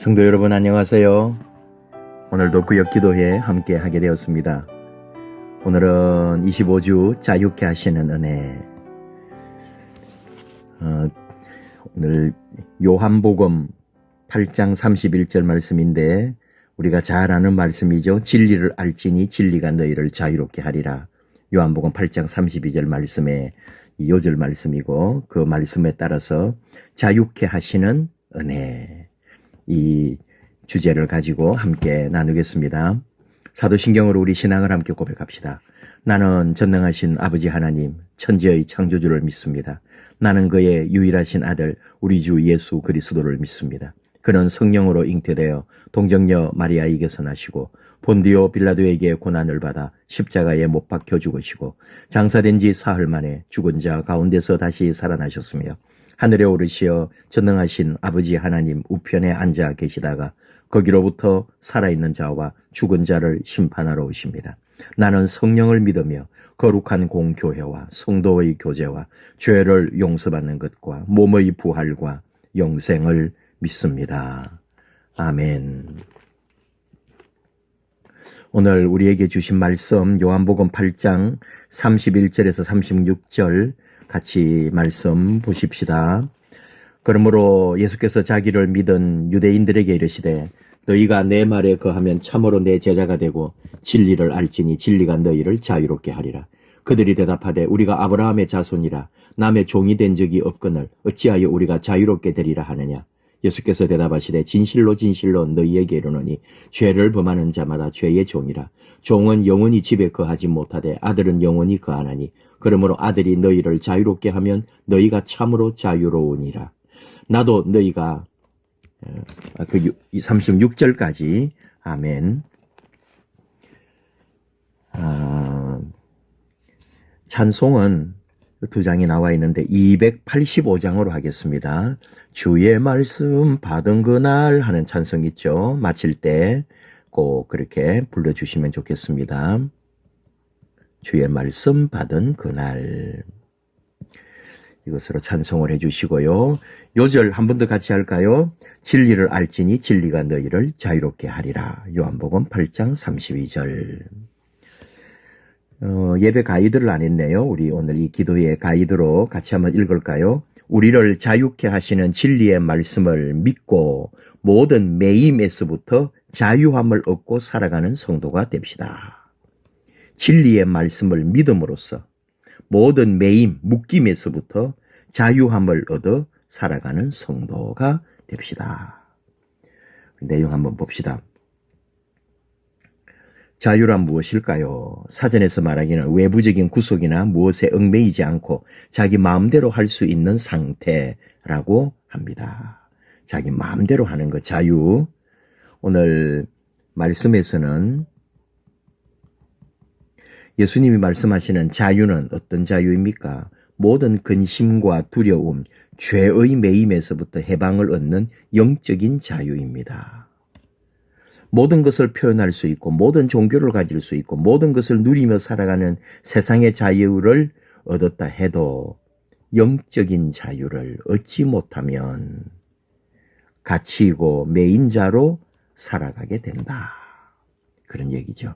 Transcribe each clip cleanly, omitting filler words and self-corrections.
성도 여러분 안녕하세요. 오늘도 구역기도회 함께 하게 되었습니다. 오늘은 25주 자유케 하시는 은혜. 오늘 요한복음 8장 31절 말씀인데 우리가 잘 아는 말씀이죠. 진리를 알지니 진리가 너희를 자유롭게 하리라. 요한복음 8장 32절 말씀의 요절 말씀이고 그 말씀에 따라서 자유케 하시는 은혜. 이 주제를 가지고 함께 나누겠습니다. 사도신경으로 우리 신앙을 함께 고백합시다. 나는 전능하신 아버지 하나님, 천지의 창조주를 믿습니다. 나는 그의 유일하신 아들, 우리 주 예수 그리스도를 믿습니다. 그는 성령으로 잉태되어 동정녀 마리아에게서 나시고 본디오 빌라도에게 고난을 받아 십자가에 못 박혀 죽으시고 장사된 지 사흘 만에 죽은 자 가운데서 다시 살아나셨으며 하늘에 오르시어 전능하신 아버지 하나님 우편에 앉아 계시다가 거기로부터 살아있는 자와 죽은 자를 심판하러 오십니다. 나는 성령을 믿으며 거룩한 공교회와 성도의 교제와 죄를 용서받는 것과 몸의 부활과 영생을 믿습니다. 아멘. 오늘 우리에게 주신 말씀 요한복음 8장 31절에서 36절 같이 말씀 보십시다. 그러므로 예수께서 자기를 믿은 유대인들에게 이르시되 너희가 내 말에 거하면 참으로 내 제자가 되고 진리를 알지니 진리가 너희를 자유롭게 하리라. 그들이 대답하되 우리가 아브라함의 자손이라 남의 종이 된 적이 없거늘 어찌하여 우리가 자유롭게 되리라 하느냐. 예수께서 대답하시되 진실로 진실로 너희에게 이르노니 죄를 범하는 자마다 죄의 종이라. 종은 영원히 집에 거하지 못하되 아들은 영원히 거하나니 그러므로 아들이 너희를 자유롭게 하면 너희가 참으로 자유로우니라. 나도 너희가 36절까지 아멘. 찬송은 두 장이 나와 있는데 285장으로 하겠습니다. 주의 말씀 받은 그날 하는 찬송 있죠. 마칠 때 꼭 그렇게 불러주시면 좋겠습니다. 주의 말씀 받은 그날. 이것으로 찬송을 해주시고요. 요절 한 번 더 같이 할까요? 진리를 알지니 진리가 너희를 자유롭게 하리라. 요한복음 8장 32절. 예배 가이드를 안 했네요. 우리 오늘 이 기도의 가이드로 같이 한번 읽을까요? 우리를 자유케 하시는 진리의 말씀을 믿고 모든 매임에서부터 자유함을 얻고 살아가는 성도가 됩시다. 진리의 말씀을 믿음으로써 모든 매임, 묶임에서부터 자유함을 얻어 살아가는 성도가 됩시다. 내용 한번 봅시다. 자유란 무엇일까요? 사전에서 말하기는 외부적인 구속이나 무엇에 얽매이지 않고 자기 마음대로 할 수 있는 상태라고 합니다. 자기 마음대로 하는 것, 자유. 오늘 말씀에서는 예수님이 말씀하시는 자유는 어떤 자유입니까? 모든 근심과 두려움, 죄의 매임에서부터 해방을 얻는 영적인 자유입니다. 모든 것을 표현할 수 있고 모든 종교를 가질 수 있고 모든 것을 누리며 살아가는 세상의 자유를 얻었다 해도 영적인 자유를 얻지 못하면 갇히고 매인 자로 살아가게 된다. 그런 얘기죠.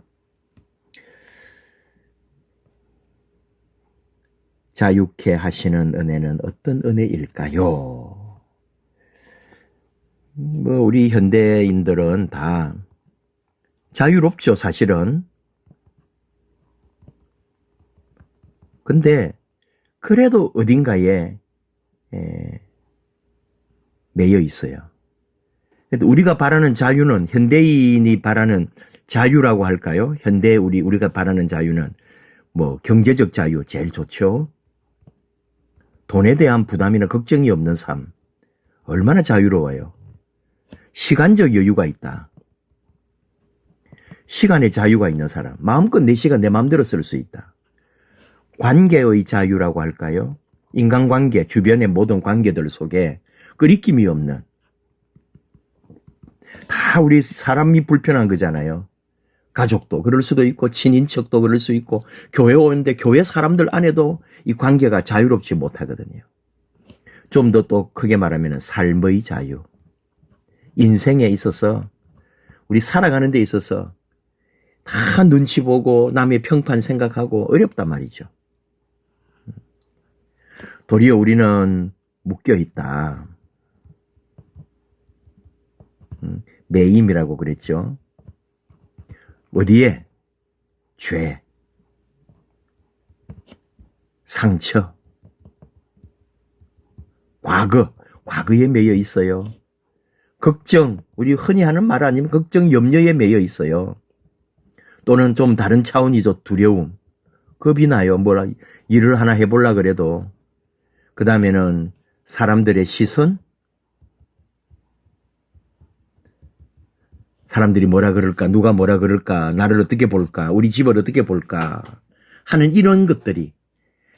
자유케 하시는 은혜는 어떤 은혜일까요? 우리 현대인들은 다 자유롭죠, 사실은. 근데 그래도 어딘가에 매여 있어요. 우리가 바라는 자유는 현대인이 바라는 자유라고 할까요? 현대 우리가 바라는 자유는 경제적 자유 제일 좋죠. 돈에 대한 부담이나 걱정이 없는 삶. 얼마나 자유로워요. 시간적 여유가 있다. 시간의 자유가 있는 사람. 마음껏 내 시간 내 마음대로 쓸 수 있다. 관계의 자유라고 할까요? 인간관계, 주변의 모든 관계들 속에 끄리낌이 없는. 다 우리 사람이 불편한 거잖아요. 가족도 그럴 수도 있고 친인척도 그럴 수 있고 교회 오는데 교회 사람들 안에도 이 관계가 자유롭지 못하거든요. 좀 더 또 크게 말하면 삶의 자유. 인생에 있어서, 우리 살아가는 데 있어서 다 눈치 보고 남의 평판 생각하고 어렵단 말이죠. 도리어 우리는 묶여 있다. 매임이라고 그랬죠. 어디에? 죄, 상처, 과거에 매여 있어요. 걱정, 우리 흔히 하는 말 아니면 걱정, 염려에 매여 있어요. 또는 좀 다른 차원이죠. 두려움, 겁이 나요. 뭐라 일을 하나 해보려 그래도. 그 다음에는 사람들의 시선, 사람들이 뭐라 그럴까, 누가 뭐라 그럴까, 나를 어떻게 볼까, 우리 집을 어떻게 볼까 하는 이런 것들이,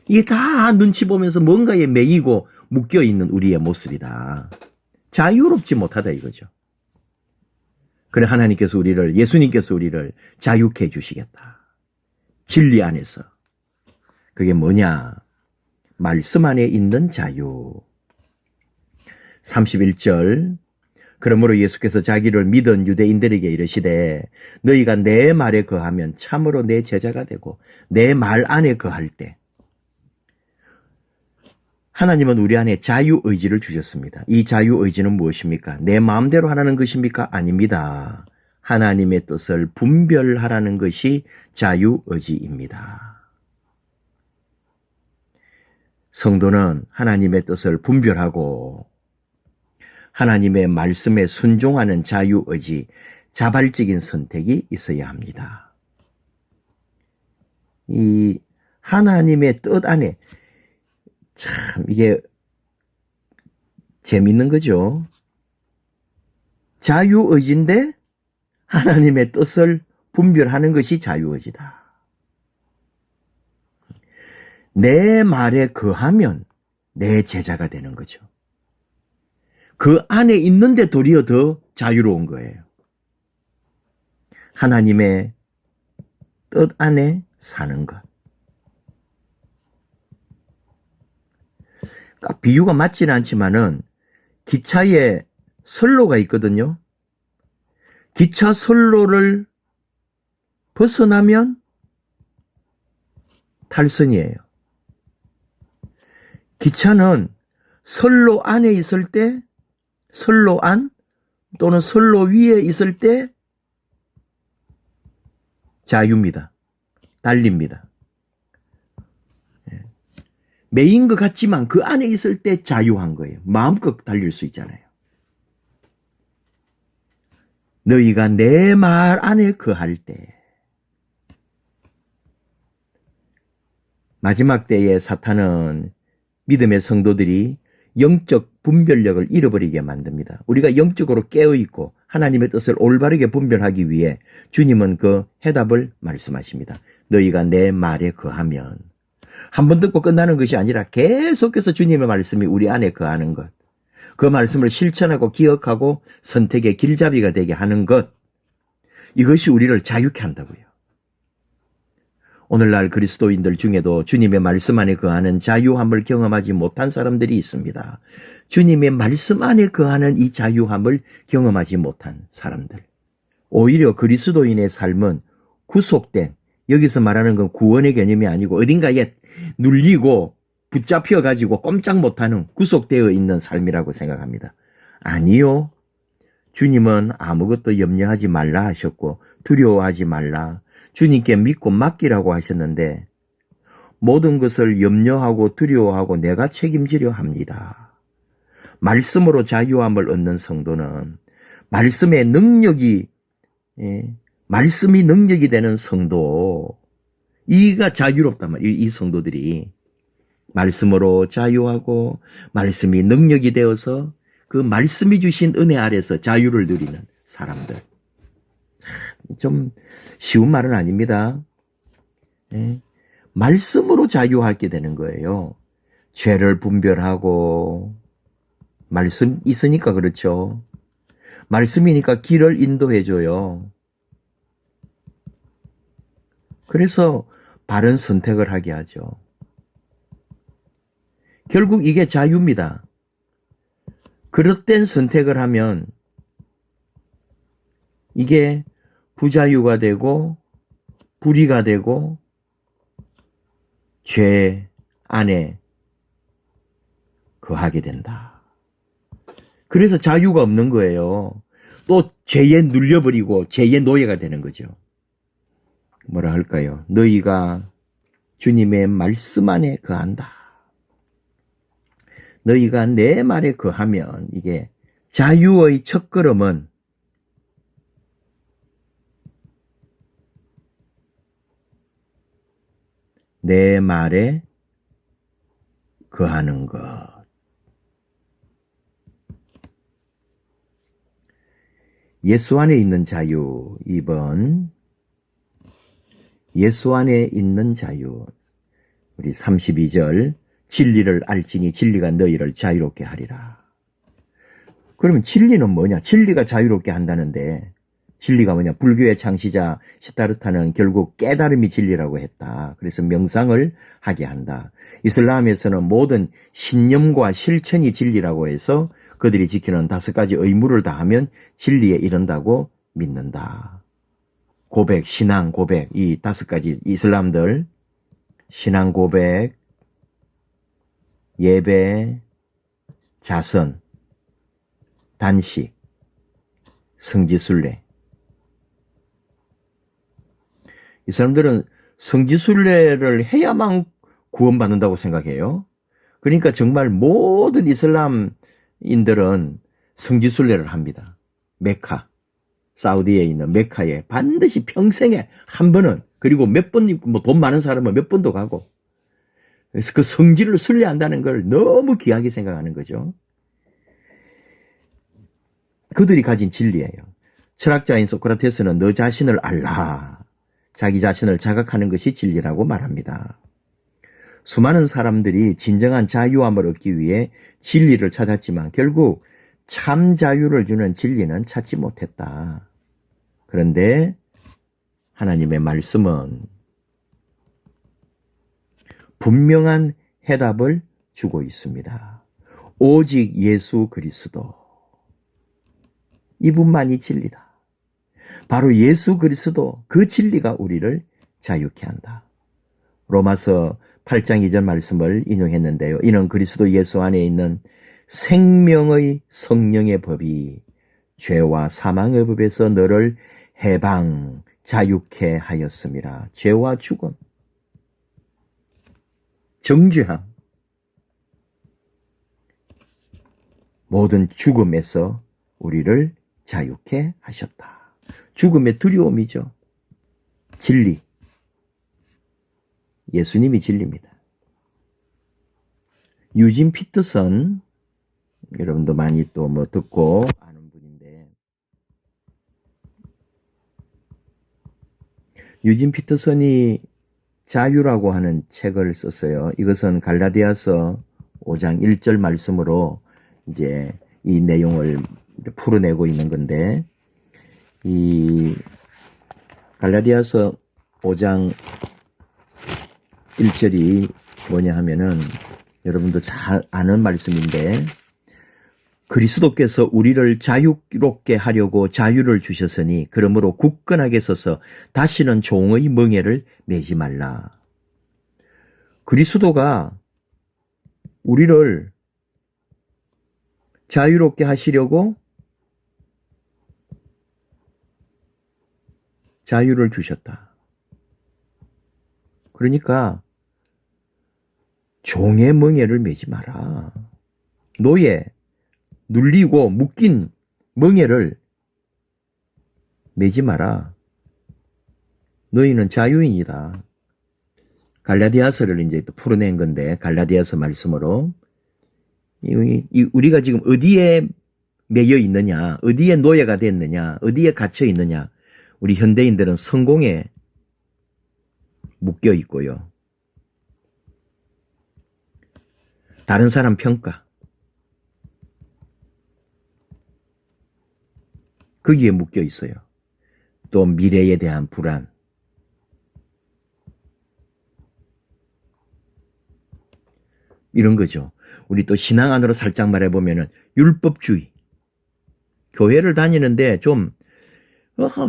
이게 다 눈치 보면서 뭔가에 매이고 묶여있는 우리의 모습이다. 자유롭지 못하다 이거죠. 그래 하나님께서 우리를, 예수님께서 우리를 자유케 해주시겠다. 진리 안에서. 그게 뭐냐? 말씀 안에 있는 자유. 31절, 그러므로 예수께서 자기를 믿은 유대인들에게 이르시되 너희가 내 말에 거하면 참으로 내 제자가 되고 내 말 안에 거할 때, 하나님은 우리 안에 자유의지를 주셨습니다. 이 자유의지는 무엇입니까? 내 마음대로 하라는 것입니까? 아닙니다. 하나님의 뜻을 분별하라는 것이 자유의지입니다. 성도는 하나님의 뜻을 분별하고 하나님의 말씀에 순종하는 자유의지, 자발적인 선택이 있어야 합니다. 이 하나님의 뜻 안에, 참 이게 재밌는 거죠. 자유의지인데 하나님의 뜻을 분별하는 것이 자유의지다. 내 말에 거하면 내 제자가 되는 거죠. 그 안에 있는데 도리어 더 자유로운 거예요. 하나님의 뜻 안에 사는 것. 비유가 맞지는 않지만은 기차에 선로가 있거든요. 기차 선로를 벗어나면 탈선이에요. 기차는 선로 안에 있을 때, 선로 안 또는 선로 위에 있을 때 자유입니다. 달립니다. 매인 것 같지만 그 안에 있을 때 자유한 거예요. 마음껏 달릴 수 있잖아요. 너희가 내 말 안에 거할 때, 마지막 때에 사탄은 믿음의 성도들이 영적 분별력을 잃어버리게 만듭니다. 우리가 영적으로 깨어있고 하나님의 뜻을 올바르게 분별하기 위해 주님은 그 해답을 말씀하십니다. 너희가 내 말에 거하면, 한 번 듣고 끝나는 것이 아니라 계속해서 주님의 말씀이 우리 안에 거하는 것, 그 말씀을 실천하고 기억하고 선택의 길잡이가 되게 하는 것, 이것이 우리를 자유케 한다고요. 오늘날 그리스도인들 중에도 주님의 말씀 안에 거하는 자유함을 경험하지 못한 사람들이 있습니다. 주님의 말씀 안에 거하는 이 자유함을 경험하지 못한 사람들. 오히려 그리스도인의 삶은 구속된, 여기서 말하는 건 구원의 개념이 아니고 어딘가에 눌리고 붙잡혀가지고 꼼짝 못하는, 구속되어 있는 삶이라고 생각합니다. 아니요. 주님은 아무것도 염려하지 말라 하셨고 두려워하지 말라, 주님께 믿고 맡기라고 하셨는데 모든 것을 염려하고 두려워하고 내가 책임지려 합니다. 말씀으로 자유함을 얻는 성도는 말씀의 능력이, 말씀이 능력이 되는 성도, 이가 자유롭단 말이에요. 이 성도들이 말씀으로 자유하고 말씀이 능력이 되어서 그 말씀이 주신 은혜 아래서 자유를 누리는 사람들. 좀 쉬운 말은 아닙니다. 말씀으로 자유하게 되는 거예요. 죄를 분별하고, 말씀 있으니까 그렇죠. 말씀이니까 길을 인도해줘요. 그래서 바른 선택을 하게 하죠. 결국 이게 자유입니다. 그릇된 선택을 하면 이게 부자유가 되고 불의가 되고 죄 안에 거하게 된다. 그래서 자유가 없는 거예요. 또 죄에 눌려버리고 죄의 노예가 되는 거죠. 뭐라 할까요? 너희가 주님의 말씀 안에 거한다. 너희가 내 말에 거하면 이게 자유의 첫걸음은 내 말에 거하는 것. 예수 안에 있는 자유 2번. 예수 안에 있는 자유. 우리 32절. 진리를 알지니 진리가 너희를 자유롭게 하리라. 그러면 진리는 뭐냐? 진리가 자유롭게 한다는데 진리가 뭐냐? 불교의 창시자 시타르타는 결국 깨달음이 진리라고 했다. 그래서 명상을 하게 한다. 이슬람에서는 모든 신념과 실천이 진리라고 해서 그들이 지키는 5가지 의무를 다하면 진리에 이른다고 믿는다. 고백, 신앙 고백, 이 5가지 이슬람들 신앙 고백, 예배, 자선, 단식, 성지순례. 이 사람들은 성지순례를 해야만 구원받는다고 생각해요. 그러니까 정말 모든 이슬람인들은 성지순례를 합니다. 메카, 사우디에 있는 메카에 반드시 평생에 한 번은, 그리고 몇 번, 뭐 돈 많은 사람은 몇 번도 가고, 그래서 그 성지를 순례한다는 걸 너무 귀하게 생각하는 거죠. 그들이 가진 진리예요. 철학자인 소크라테스는 너 자신을 알라. 자기 자신을 자각하는 것이 진리라고 말합니다. 수많은 사람들이 진정한 자유함을 얻기 위해 진리를 찾았지만 결국 참 자유를 주는 진리는 찾지 못했다. 그런데 하나님의 말씀은 분명한 해답을 주고 있습니다. 오직 예수 그리스도. 이분만이 진리다. 바로 예수 그리스도, 그 진리가 우리를 자유케 한다. 로마서 8장 2절 말씀을 인용했는데요. 이는 그리스도 예수 안에 있는 생명의 성령의 법이 죄와 사망의 법에서 너를 해방, 자유케 하였음이라. 죄와 죽음, 정죄함, 모든 죽음에서 우리를 자유케 하셨다. 죽음의 두려움이죠. 진리. 예수님이 진리입니다. 유진 피터슨, 여러분도 많이 또 뭐 듣고 아는 분인데, 유진 피터슨이 자유라고 하는 책을 썼어요. 이것은 갈라디아서 5장 1절 말씀으로 이제 이 내용을 풀어내고 있는 건데, 이 갈라디아서 5장 1절이 뭐냐 하면은 여러분도 잘 아는 말씀인데, 그리스도께서 우리를 자유롭게 하려고 자유를 주셨으니 그러므로 굳건하게 서서 다시는 종의 멍에를 매지 말라. 그리스도가 우리를 자유롭게 하시려고 자유를 주셨다. 그러니까 종의 멍에를 매지 마라. 노예, 눌리고 묶인 멍에를 매지 마라. 너희는 자유인이다. 갈라디아서를 이제 또 풀어낸 건데, 갈라디아서 말씀으로 우리가 지금 어디에 매여 있느냐, 어디에 노예가 됐느냐, 어디에 갇혀 있느냐. 우리 현대인들은 성공에 묶여 있고요. 다른 사람 평가, 거기에 묶여 있어요. 또 미래에 대한 불안. 이런 거죠. 우리 또 신앙 안으로 살짝 말해보면은 율법주의. 교회를 다니는데 좀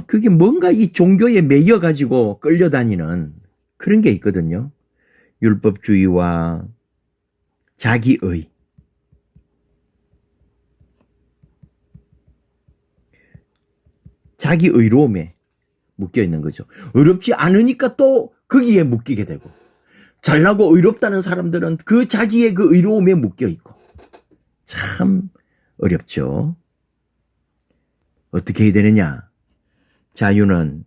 그게 뭔가 이 종교에 매여가지고 끌려다니는 그런 게 있거든요. 율법주의와 자기의. 자기의로움에 묶여 있는 거죠. 의롭지 않으니까 또 거기에 묶이게 되고, 잘나고 의롭다는 사람들은 그 자기의 그 의로움에 묶여 있고, 참 어렵죠. 어떻게 해야 되느냐? 자유는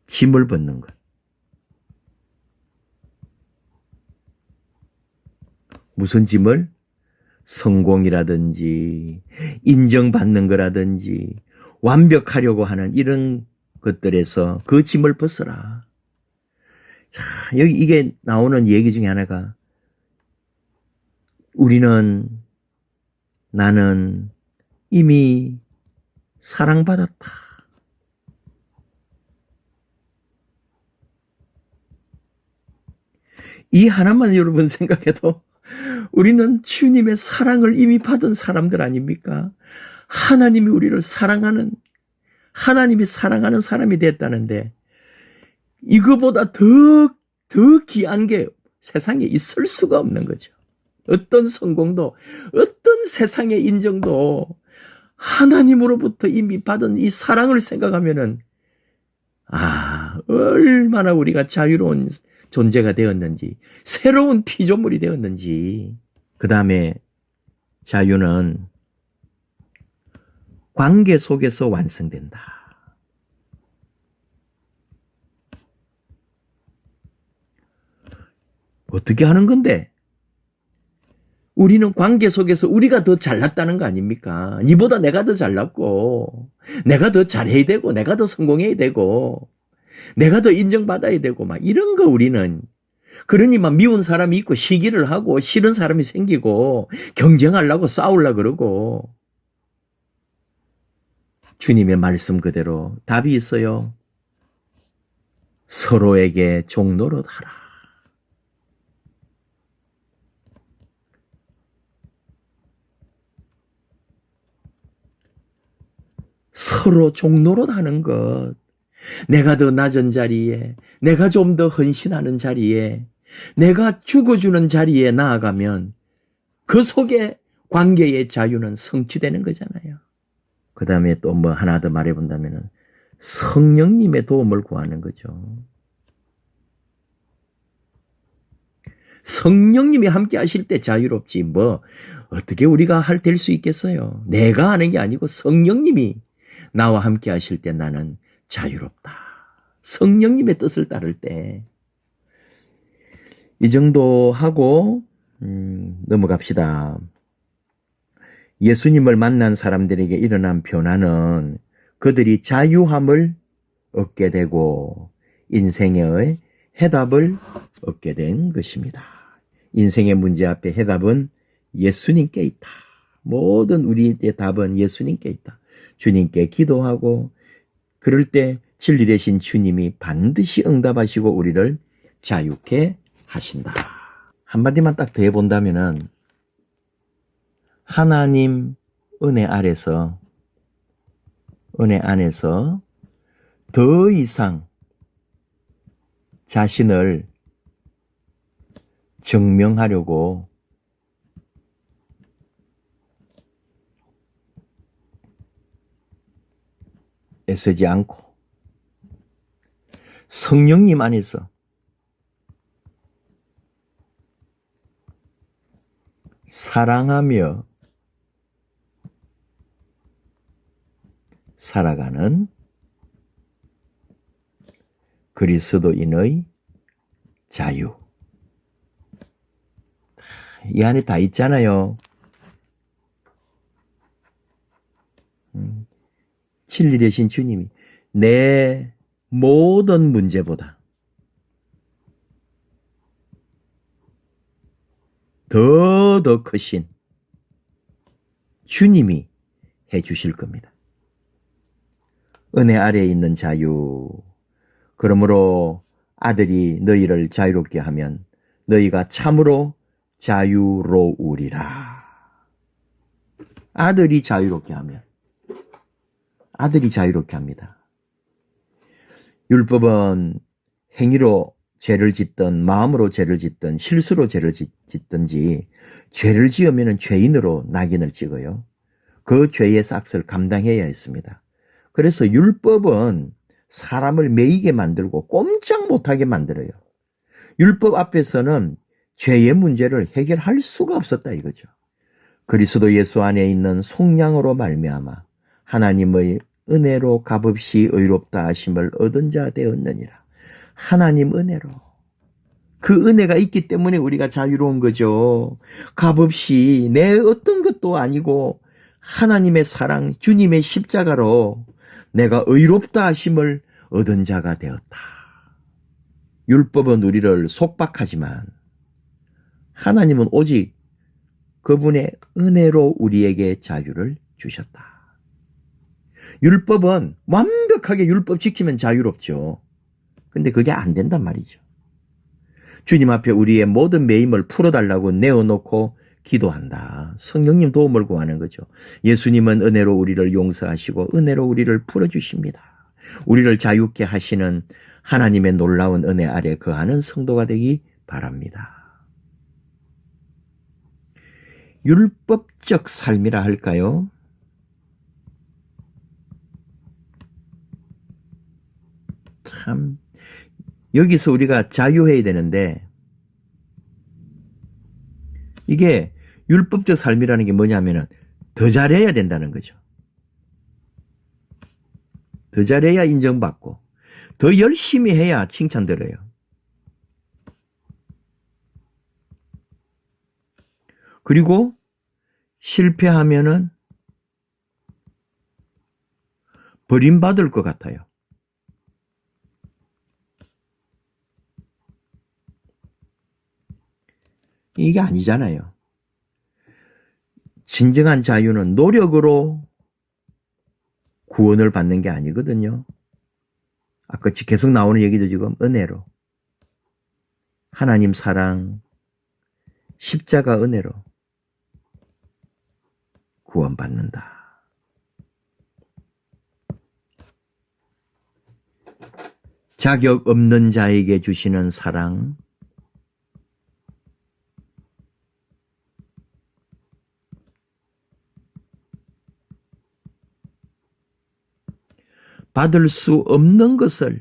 짐을 벗는 것. 무슨 짐을? 성공이라든지 인정받는 거라든지 완벽하려고 하는 이런 것들에서 그 짐을 벗어라. 자, 여기 이게 나오는 얘기 중에 하나가 나는 이미 사랑받았다. 이 하나만 여러분 생각해도 우리는 주님의 사랑을 이미 받은 사람들 아닙니까? 하나님이 우리를 사랑하는, 하나님이 사랑하는 사람이 됐다는데 이거보다 더 귀한 게 세상에 있을 수가 없는 거죠. 어떤 성공도, 어떤 세상의 인정도 하나님으로부터 이미 받은 이 사랑을 생각하면은, 얼마나 우리가 자유로운 존재가 되었는지, 새로운 피조물이 되었는지. 그 다음에 자유는 관계 속에서 완성된다. 어떻게 하는 건데? 우리는 관계 속에서 우리가 더 잘났다는 거 아닙니까? 니보다 내가 더 잘났고, 내가 더 잘해야 되고, 내가 더 성공해야 되고, 내가 더 인정받아야 되고, 막 이런 거 우리는. 그러니 막 미운 사람이 있고, 시기를 하고, 싫은 사람이 생기고, 경쟁하려고 싸우려고 그러고. 주님의 말씀 그대로 답이 있어요. 서로에게 종노릇하라. 서로 종노릇하는 것. 내가 더 낮은 자리에, 내가 좀 더 헌신하는 자리에, 내가 죽어주는 자리에 나아가면 그 속에 관계의 자유는 성취되는 거잖아요. 그 다음에 또 뭐 하나 더 말해본다면 성령님의 도움을 구하는 거죠. 성령님이 함께 하실 때 자유롭지 뭐 어떻게 우리가 될 수 있겠어요. 내가 하는 게 아니고 성령님이 나와 함께 하실 때 나는 자유롭다. 성령님의 뜻을 따를 때. 이 정도 하고 넘어갑시다. 예수님을 만난 사람들에게 일어난 변화는 그들이 자유함을 얻게 되고 인생의 해답을 얻게 된 것입니다. 인생의 문제 앞에 해답은 예수님께 있다. 모든 우리의 답은 예수님께 있다. 주님께 기도하고 그럴 때 진리 되신 주님이 반드시 응답하시고 우리를 자유케 하신다. 한마디만 딱 더 해본다면은 하나님 은혜 안에서 더 이상 자신을 증명하려고 애쓰지 않고 성령님 안에서 사랑하며 살아가는 그리스도인의 자유. 이 안에 다 있잖아요. 진리 되신 주님이 내 모든 문제보다 더 크신 주님이 해 주실 겁니다. 은혜 아래에 있는 자유. 그러므로 아들이 너희를 자유롭게 하면 너희가 참으로 자유로우리라. 아들이 자유롭게 하면. 아들이 자유롭게 합니다. 율법은 행위로 죄를 짓든 마음으로 죄를 짓든 실수로 죄를 짓든지 죄를 지으면 죄인으로 낙인을 찍어요. 그 죄의 싹을 감당해야 했습니다. 그래서 율법은 사람을 매이게 만들고 꼼짝 못하게 만들어요. 율법 앞에서는 죄의 문제를 해결할 수가 없었다 이거죠. 그리스도 예수 안에 있는 속량으로 말미암아 하나님의 은혜로 값없이 의롭다 하심을 얻은 자 되었느니라. 하나님 은혜로. 그 은혜가 있기 때문에 우리가 자유로운 거죠. 값없이 내 어떤 것도 아니고 하나님의 사랑, 주님의 십자가로 내가 의롭다 하심을 얻은 자가 되었다. 율법은 우리를 속박하지만 하나님은 오직 그분의 은혜로 우리에게 자유를 주셨다. 율법은 완벽하게 율법 지키면 자유롭죠. 근데 그게 안 된단 말이죠. 주님 앞에 우리의 모든 매임을 풀어달라고 내어놓고 기도한다. 성령님 도움을 구하는 거죠. 예수님은 은혜로 우리를 용서하시고 은혜로 우리를 풀어주십니다. 우리를 자유케 하시는 하나님의 놀라운 은혜 아래 거하는 성도가 되기 바랍니다. 율법적 삶이라 할까요? 참 여기서 우리가 자유해야 되는데 이게 율법적 삶이라는 게 뭐냐면은 더 잘해야 된다는 거죠. 더 잘해야 인정받고 더 열심히 해야 칭찬들어요. 그리고 실패하면은 버림받을 것 같아요. 이게 아니잖아요. 진정한 자유는 노력으로 구원을 받는 게 아니거든요. 아까 계속 나오는 얘기도 지금 은혜로. 하나님 사랑, 십자가 은혜로 구원받는다. 자격 없는 자에게 주시는 사랑, 받을 수 없는 것을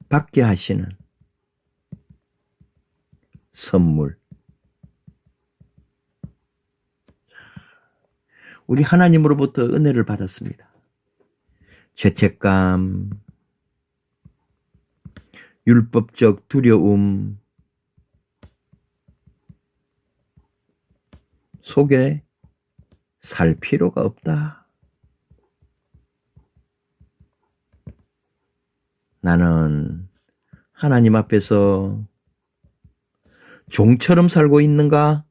받게 하시는 선물. 우리 하나님으로부터 은혜를 받았습니다. 죄책감, 율법적 두려움 속에 살 필요가 없다. 나는 하나님 앞에서 종처럼 살고 있는가?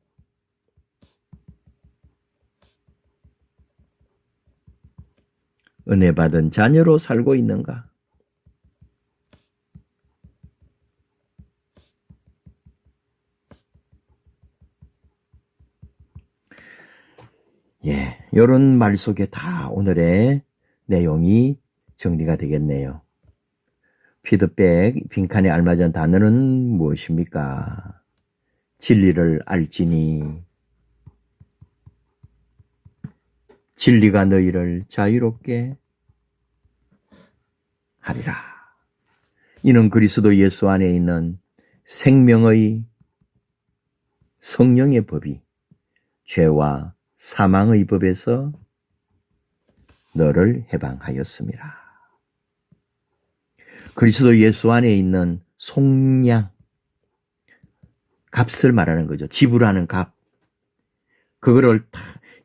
은혜 받은 자녀로 살고 있는가? 이런 말 속에 다 오늘의 내용이 정리가 되겠네요. 피드백, 빈칸에 알맞은 단어는 무엇입니까? 진리를 알지니 진리가 너희를 자유롭게 하리라. 이는 그리스도 예수 안에 있는 생명의 성령의 법이 죄와 사망의 법에서 너를 해방하였습니다. 그리스도 예수 안에 있는 속량, 값을 말하는 거죠. 지불하는 값. 그거를 다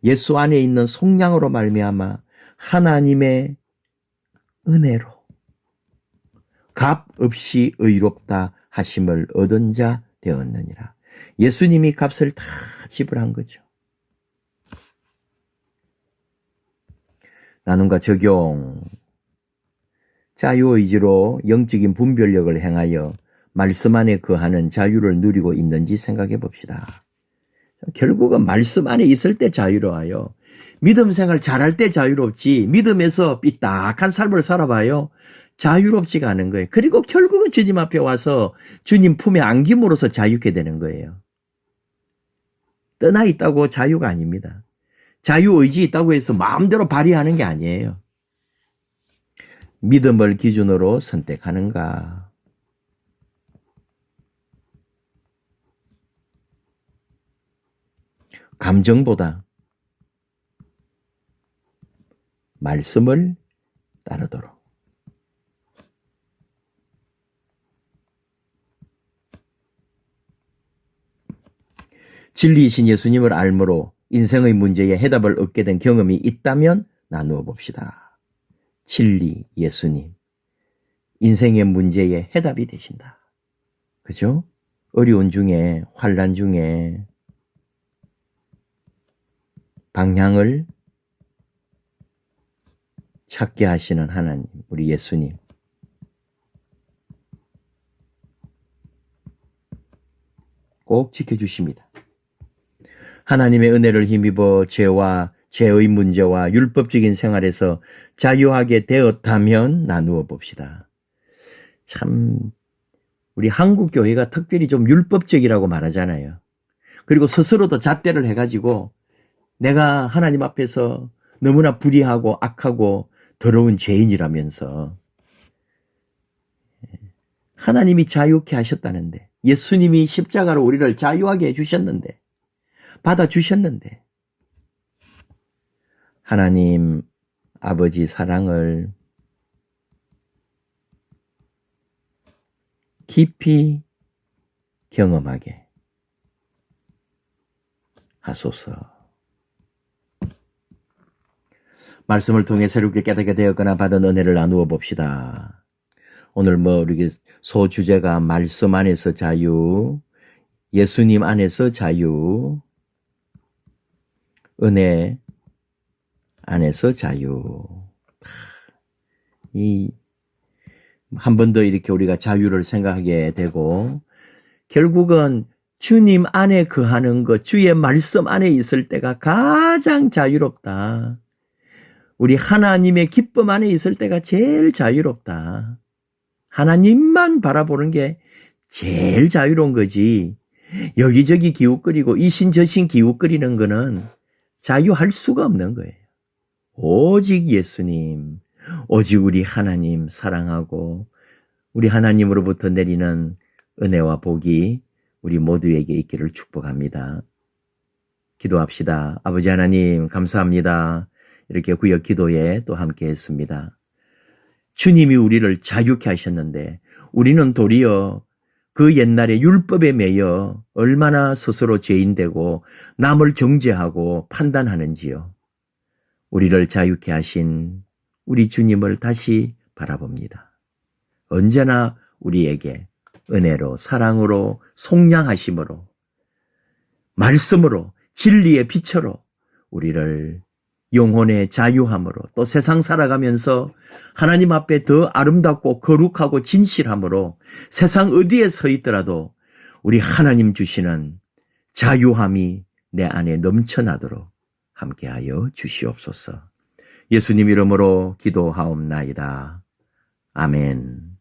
예수 안에 있는 속량으로 말미암아 하나님의 은혜로 값 없이 의롭다 하심을 얻은 자 되었느니라. 예수님이 값을 다 지불한 거죠. 나눔과 적용. 자유의지로 영적인 분별력을 행하여 말씀 안에 거하는 자유를 누리고 있는지 생각해 봅시다. 결국은 말씀 안에 있을 때 자유로워요. 믿음 생활 잘할 때 자유롭지 믿음에서 삐딱한 삶을 살아봐요. 자유롭지가 않은 거예요. 그리고 결국은 주님 앞에 와서 주님 품에 안김으로써 자유케 되는 거예요. 떠나 있다고 자유가 아닙니다. 자유의지 있다고 해서 마음대로 발휘하는 게 아니에요. 믿음을 기준으로 선택하는가? 감정보다 말씀을 따르도록. 진리이신 예수님을 알므로 인생의 문제에 해답을 얻게 된 경험이 있다면 나누어 봅시다. 진리, 예수님. 인생의 문제에 해답이 되신다. 그죠? 어려운 중에, 환난 중에 방향을 찾게 하시는 하나님, 우리 예수님. 꼭 지켜주십니다. 하나님의 은혜를 힘입어 죄와 죄의 문제와 율법적인 생활에서 자유하게 되었다면 나누어 봅시다. 참 우리 한국 교회가 특별히 좀 율법적이라고 말하잖아요. 그리고 스스로도 잣대를 해가지고 내가 하나님 앞에서 너무나 불의하고 악하고 더러운 죄인이라면서 하나님이 자유케 하셨다는데 예수님이 십자가로 우리를 자유하게 해주셨는데 받아주셨는데 하나님 아버지 사랑을 깊이 경험하게 하소서. 말씀을 통해 새롭게 깨닫게 되었거나 받은 은혜를 나누어 봅시다. 오늘 우리 소주제가 말씀 안에서 자유, 예수님 안에서 자유, 은혜 안에서 자유. 한 번 더 이렇게 우리가 자유를 생각하게 되고 결국은 주님 안에 거하는 것, 주의 말씀 안에 있을 때가 가장 자유롭다. 우리 하나님의 기쁨 안에 있을 때가 제일 자유롭다. 하나님만 바라보는 게 제일 자유로운 거지. 여기저기 기웃거리고 이신저신 기웃거리는 거는 자유할 수가 없는 거예요. 오직 예수님, 오직 우리 하나님 사랑하고 우리 하나님으로부터 내리는 은혜와 복이 우리 모두에게 있기를 축복합니다. 기도합시다. 아버지 하나님 감사합니다. 이렇게 구역 기도에 또 함께 했습니다. 주님이 우리를 자유케 하셨는데 우리는 도리어 그 옛날에 율법에 매여 얼마나 스스로 죄인되고 남을 정죄하고 판단하는지요. 우리를 자유케 하신 우리 주님을 다시 바라봅니다. 언제나 우리에게 은혜로 사랑으로 속량하심으로 말씀으로 진리의 빛으로 우리를 영혼의 자유함으로 또 세상 살아가면서 하나님 앞에 더 아름답고 거룩하고 진실함으로 세상 어디에 서 있더라도 우리 하나님 주시는 자유함이 내 안에 넘쳐나도록 함께하여 주시옵소서. 예수님 이름으로 기도하옵나이다. 아멘.